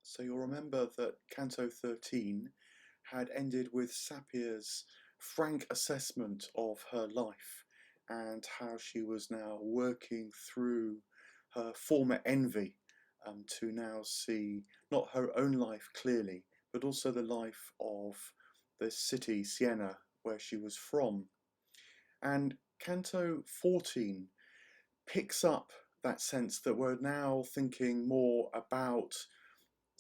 So you'll remember that Canto 13 had ended with Sapia's frank assessment of her life and how she was now working through her former envy to now see not her own life clearly, but also the life of the city, Siena, where she was from. And Canto 14 picks up that sense that we're now thinking more about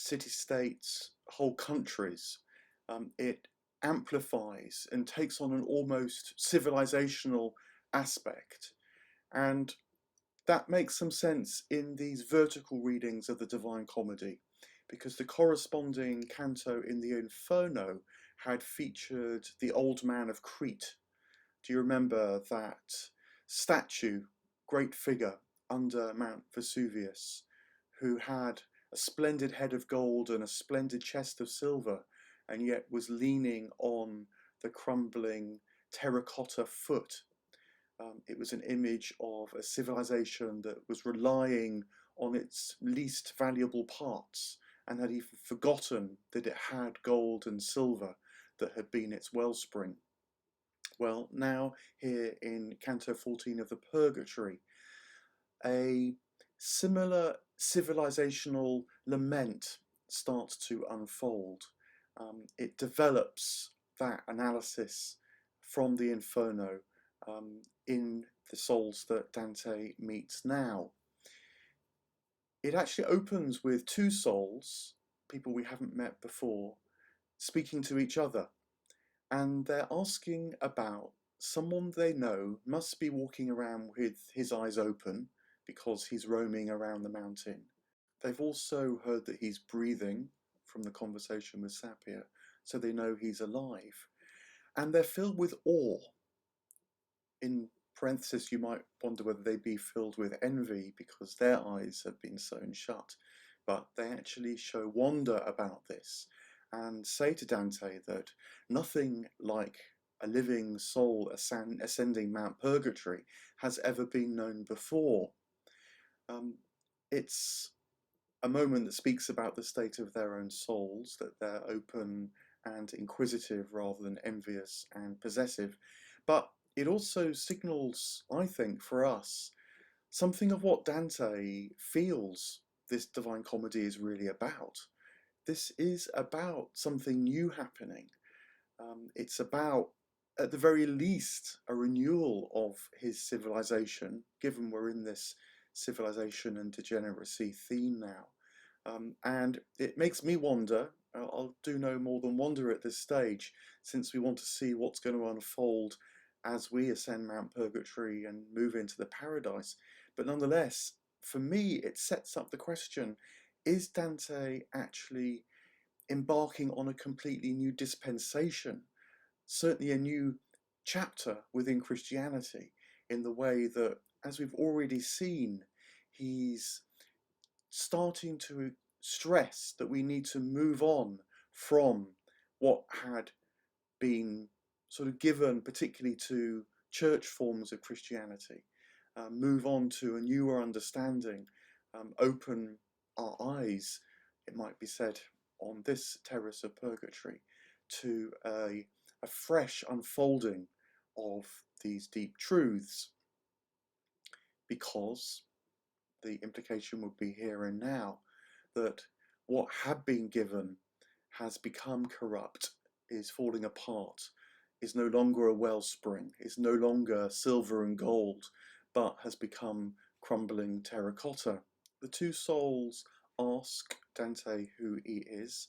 city-states, whole countries. It amplifies and takes on an almost civilizational aspect. And that makes some sense in these vertical readings of the Divine Comedy, because the corresponding canto in the Inferno had featured the Old Man of Crete. Do you remember that statue, great figure under Mount Vesuvius, who had a splendid head of gold and a splendid chest of silver, and yet was leaning on the crumbling terracotta foot? It was an image of a civilization that was relying on its least valuable parts and had even forgotten that it had gold and silver that had been its wellspring. Well, now here in Canto 14 of the Purgatory, a similar civilizational lament starts to unfold. It develops that analysis from the Inferno in the souls that Dante meets now. It actually opens with two souls, people we haven't met before, speaking to each other, and they're asking about someone they know must be walking around with his eyes open because he's roaming around the mountain. They've also heard that he's breathing from the conversation with Sapia, so they know he's alive. And they're filled with awe. In parenthesis, you might wonder whether they be filled with envy because their eyes have been sewn shut. But they actually show wonder about this and say to Dante that nothing like a living soul ascending Mount Purgatory has ever been known before. It's a moment that speaks about the state of their own souls, that they're open and inquisitive rather than envious and possessive. But it also signals, I think, for us, something of what Dante feels this Divine Comedy is really about. This is about something new happening. It's about, at the very least, a renewal of his civilization, given we're in this civilization and degeneracy theme now. And it makes me wonder, I'll do no more than wonder at this stage, since we want to see what's going to unfold as we ascend Mount Purgatory and move into the paradise. But nonetheless, for me, it sets up the question, is Dante actually embarking on a completely new dispensation, certainly a new chapter within Christianity, in the way that, as we've already seen, he's starting to stress that we need to move on from what had been sort of given particularly to church forms of Christianity, move on to a newer understanding, open our eyes, it might be said, on this terrace of purgatory to a fresh unfolding of these deep truths, because the implication would be here and now that what had been given has become corrupt, is falling apart, is no longer a wellspring, is no longer silver and gold, but has become crumbling terracotta. The two souls ask Dante who he is,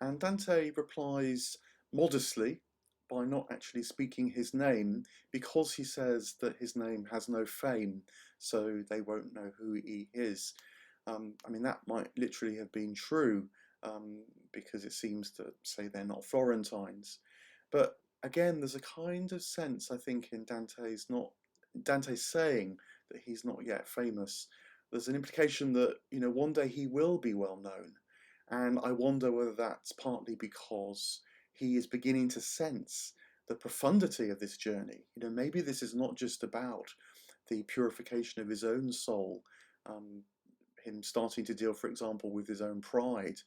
and Dante replies modestly by not actually speaking his name, because he says that his name has no fame, so they won't know who he is. I mean, that might literally have been true, because it seems to say they're not Florentines. But again, there's a kind of sense, I think, in Dante saying that he's not yet famous. There's an implication that, you know, one day he will be well known. And I wonder whether that's partly because he is beginning to sense the profundity of this journey. You know, maybe this is not just about the purification of his own soul, him starting to deal, for example, with his own pride,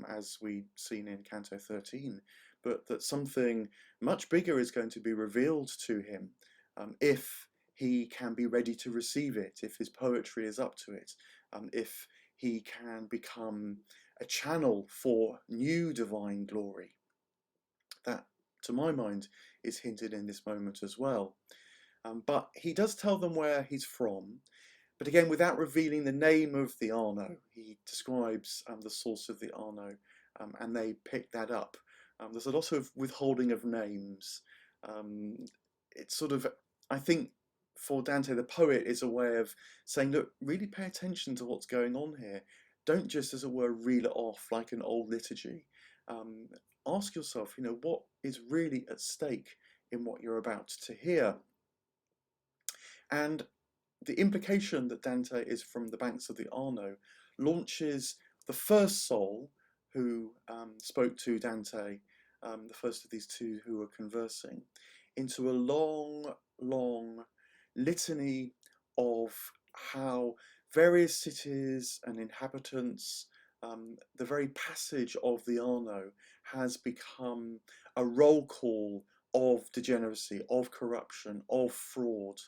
as we'd seen in Canto 13, but that something much bigger is going to be revealed to him if he can be ready to receive it, if his poetry is up to it, if he can become a channel for new divine glory. That, to my mind, is hinted in this moment as well. But he does tell them where he's from, but again, without revealing the name of the Arno. He describes the source of the Arno, and they pick that up. There's a lot of withholding of names. It's sort of, I think, for Dante the poet, is a way of saying, look, really pay attention to what's going on here. Don't just, as it were, reel it off like an old liturgy. Ask yourself, what is really at stake in what you're about to hear. And the implication that Dante is from the banks of the Arno launches the first soul who spoke to Dante, the first of these two who were conversing, into a long, long litany of how various cities and inhabitants, the very passage of the Arno has become a roll call of degeneracy, of corruption, of fraud.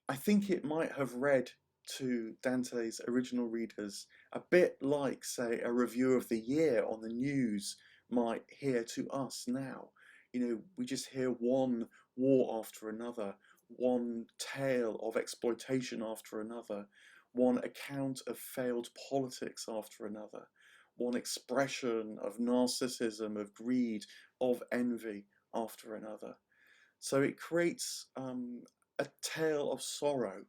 I think it might have read to Dante's original readers a bit like, say, a review of the year on the news might hear to us now. We just hear one war after another, one tale of exploitation after another, one account of failed politics after another, one expression of narcissism, of greed, of envy after another. So it creates a tale of sorrow.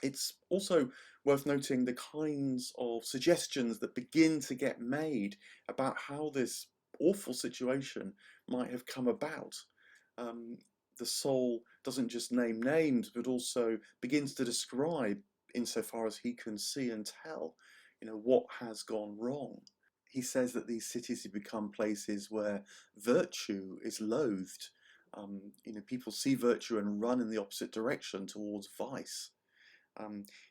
It's also worth noting the kinds of suggestions that begin to get made about how this awful situation might have come about. The soul doesn't just name names, but also begins to describe, insofar as he can see and tell, what has gone wrong. He says that these cities have become places where virtue is loathed. People see virtue and run in the opposite direction towards vice.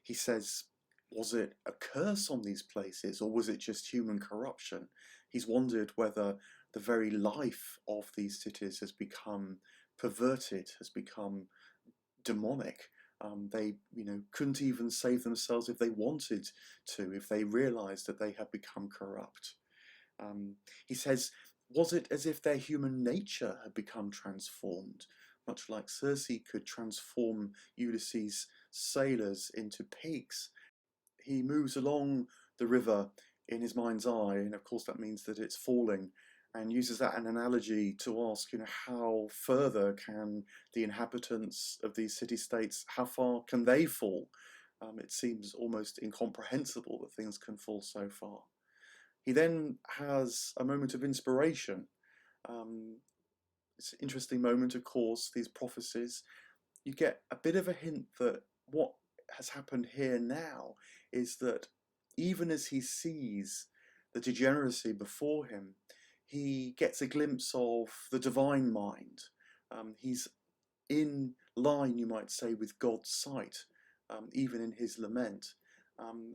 He says, was it a curse on these places, or was it just human corruption? He's wondered whether the very life of these cities has become perverted, has become demonic. They, couldn't even save themselves if they wanted to, if they realized that they had become corrupt. He says, was it as if their human nature had become transformed, much like Circe could transform Ulysses' sailors into pigs? He moves along the river in his mind's eye, and of course that means that it's falling, and uses that as an analogy to ask, how further can the inhabitants of these city-states, how far can they fall? It seems almost incomprehensible that things can fall so far. He then has a moment of inspiration. It's an interesting moment, of course, these prophecies. You get a bit of a hint that what has happened here now is that even as he sees the degeneracy before him, he gets a glimpse of the divine mind. He's in line, you might say, with God's sight, even in his lament.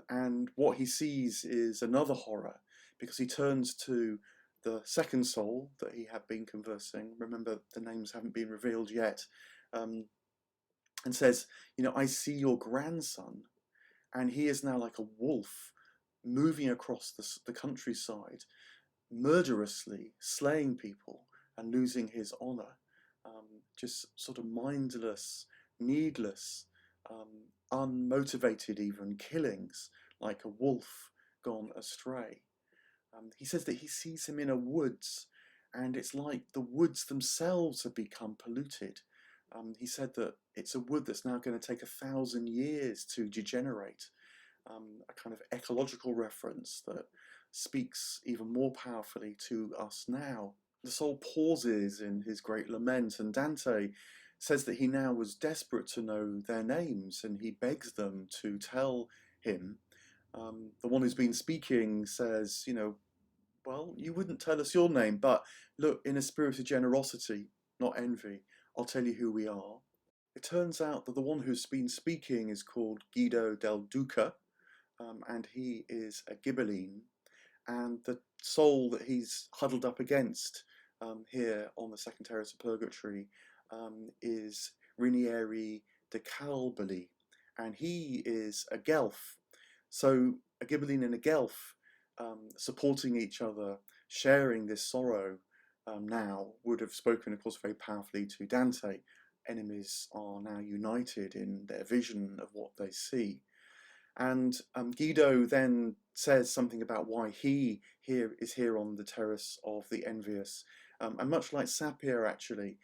And what he sees is another horror, because he turns to the second soul that he had been conversing. Remember, the names haven't been revealed yet. And says, I see your grandson, and he is now like a wolf moving across the countryside, murderously slaying people and losing his honor. Just sort of mindless, needless, unmotivated even killings, like a wolf gone astray. He says that he sees him in a woods, and it's like the woods themselves have become polluted. He said that it's a wood that's now going to take 1,000 years to degenerate, a kind of ecological reference that speaks even more powerfully to us now. The soul pauses in his great lament, and Dante says that he now was desperate to know their names, and he begs them to tell him. The one who's been speaking says, well, you wouldn't tell us your name, but look, in a spirit of generosity, not envy, I'll tell you who we are. It turns out that the one who's been speaking is called Guido del Duca, and he is a Ghibelline, and the soul that he's huddled up against here on the second terrace of Purgatory is Rinieri de Calboli, and he is a Guelph. So a Ghibelline and a Guelph supporting each other, sharing this sorrow now would have spoken, of course, very powerfully to Dante. Enemies are now united in their vision of what they see. And Guido then says something about why he is here on the terrace of the envious. And much like Sapir, actually,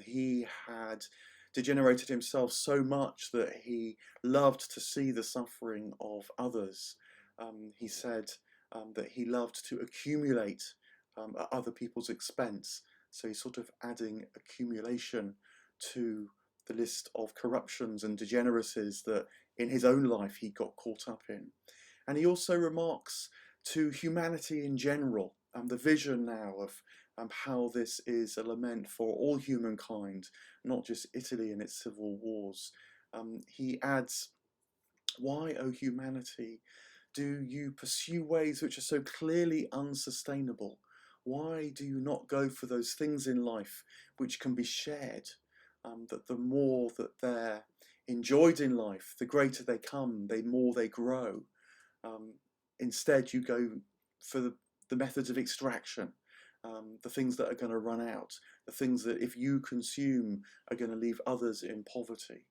he had degenerated himself so much that he loved to see the suffering of others. He said that he loved to accumulate at other people's expense. So he's sort of adding accumulation to the list of corruptions and degeneracies that in his own life he got caught up in. And he also remarks to humanity in general, the vision now of how this is a lament for all humankind, not just Italy and its civil wars. He adds, why, O humanity, do you pursue ways which are so clearly unsustainable? Why do you not go for those things in life which can be shared? That the more that they're enjoyed in life, the greater they come, the more they grow. Instead, you go for the methods of extraction, the things that are going to run out, the things that if you consume are going to leave others in poverty.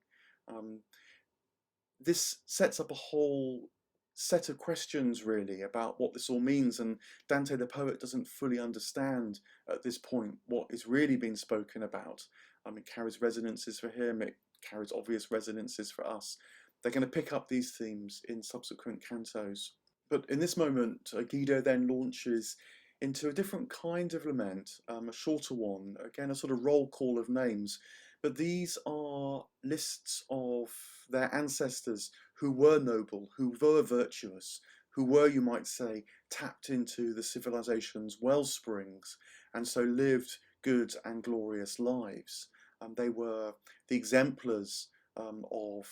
This sets up a whole set of questions really about what this all means, and Dante the poet doesn't fully understand at this point what is really being spoken about. It carries resonances for him, it carries obvious resonances for us. They're going to pick up these themes in subsequent cantos. But in this moment, Guido then launches into a different kind of lament, a shorter one, again a sort of roll call of names, but these are lists of their ancestors who were noble, who were virtuous, who were, you might say, tapped into the civilization's wellsprings, and so lived good and glorious lives. They were the exemplars of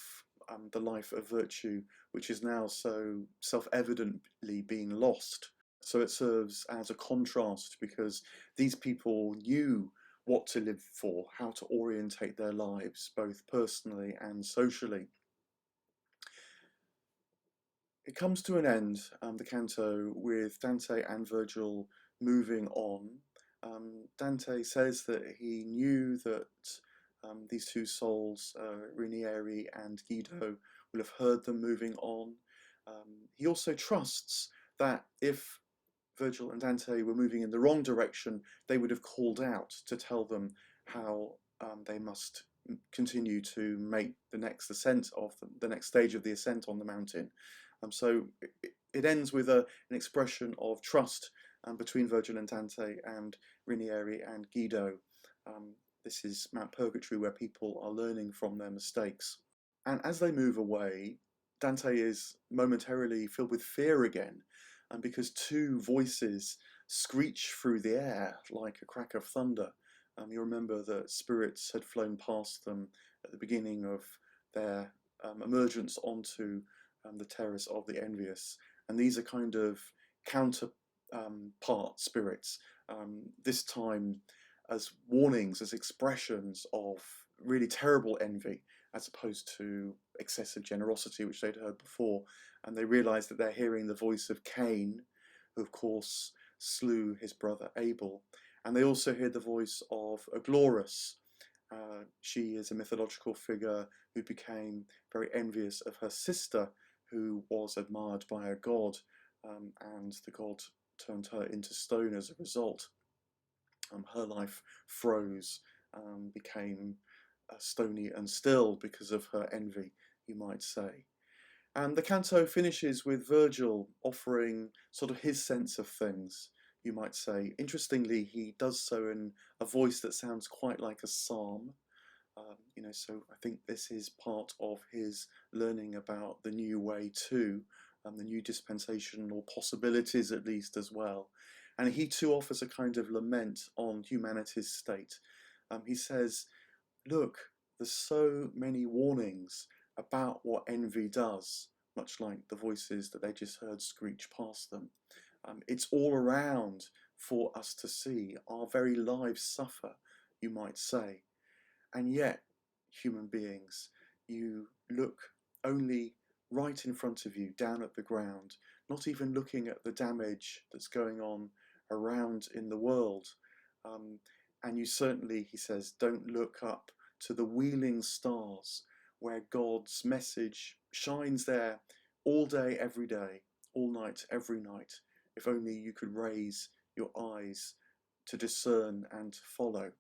the life of virtue, which is now so self-evidently being lost. So it serves as a contrast because these people knew what to live for, how to orientate their lives, both personally and socially. It comes to an end, the canto, with Dante and Virgil moving on. Dante says that he knew that these two souls, Rinieri and Guido, will have heard them moving on. He also trusts that if Virgil and Dante were moving in the wrong direction, they would have called out to tell them how they must continue to make the next ascent of the next stage of the ascent on the mountain. So it ends with an expression of trust between Virgil and Dante and Rinieri and Guido. This is Mount Purgatory, where people are learning from their mistakes. And as they move away, Dante is momentarily filled with fear again, and because two voices screech through the air like a crack of thunder. You remember that spirits had flown past them at the beginning of their emergence onto the terrace of the envious, and these are kind of counterpart spirits, this time as warnings, as expressions of really terrible envy, as opposed to excessive generosity, which they'd heard before. And they realise that they're hearing the voice of Cain, who of course slew his brother Abel. And they also hear the voice of Aglaurus. She is a mythological figure who became very envious of her sister, who was admired by a god, and the god turned her into stone as a result. Her life froze, became stony and still because of her envy, you might say. And the canto finishes with Virgil offering sort of his sense of things, you might say. Interestingly, he does so in a voice that sounds quite like a psalm. So I think this is part of his learning about the new way too, the new dispensational possibilities at least as well. And he too offers a kind of lament on humanity's state. He says, look, there's so many warnings about what envy does. much like the voices that they just heard screech past them. It's all around for us to see. Our very lives suffer, you might say. And yet, human beings, you look only right in front of you, down at the ground, not even looking at the damage that's going on around in the world. Um, and you certainly, he says, don't look up to the wheeling stars where God's message shines there all day, every day, all night, every night. If only you could raise your eyes to discern and to follow.